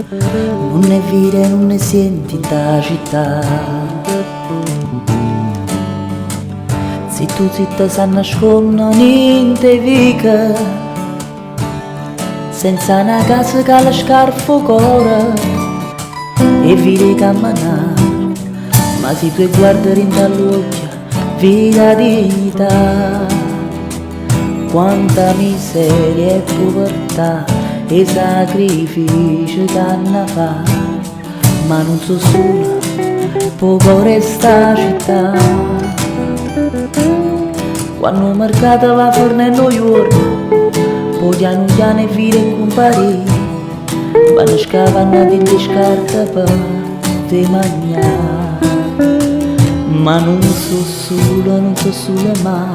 non ne vide, non ne senti da città. Se tu zitta sa nascondono in te vica, senza una casa che la scarfo cora e vedi camminare, ma se tu guardi in dall'occhio vedi la dignità. Quanta miseria e povertà e sacrifici che hanno fatto, ma non so sola, poco resta città. Quando il mercato va fuori a New York, poi piano piano vire in compari, vanno scavando delle scarpe per te mangiare. Ma non so sola mai,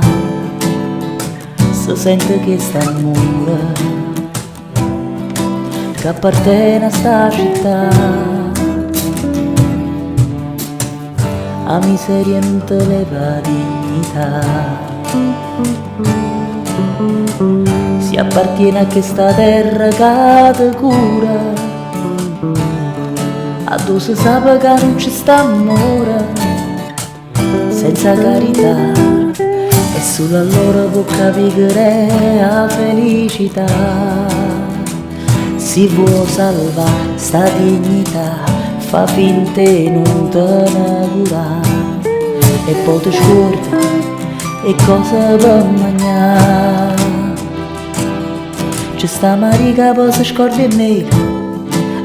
si sente che sta amore che appartiene a sta città. A miseria non te leva dignità, si appartiene a questa terra che ti cura, a dove si sa che non ci sta amore, senza carità, e solo allora può capire la felicità. Si vuole salvare sta dignità, fa finta e non te ne curare, e poi ti scorda e cosa per mangiare. C'è sta Maria che si scorda in nera,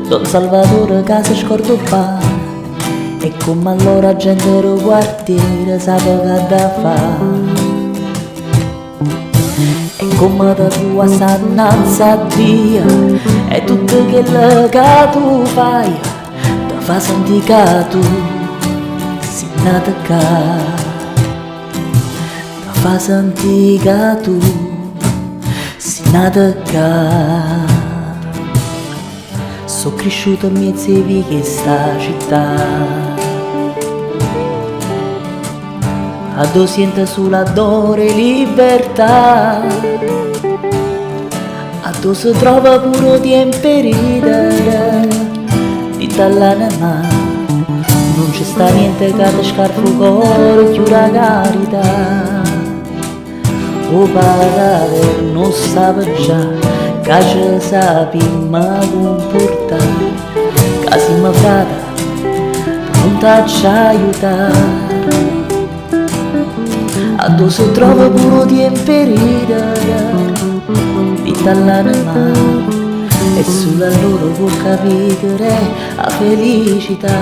Don Salvatore che si scorda il pane, e come allora la gente del quartiere sa che da fare. E come da tua sannanza via, e tutto quello che tu fai ti fa sentire che tu sei nata qua, ti fa sentire che tu sei nata qua. Sono cresciuto in mezzo ai vicoli di questa città, a dove sento sulla d'ore libertà, a dove si trova pure tempo ridere, di dall'anima non c'è sta niente che ti scarfa il cuore, chiuda carità. O parare non sape già, che ci sappiamo comportare, che siamo frata, non ci aiutare. A dove si trova pure tempo ridere, di dall'anima, e solo allora può capire la felicità.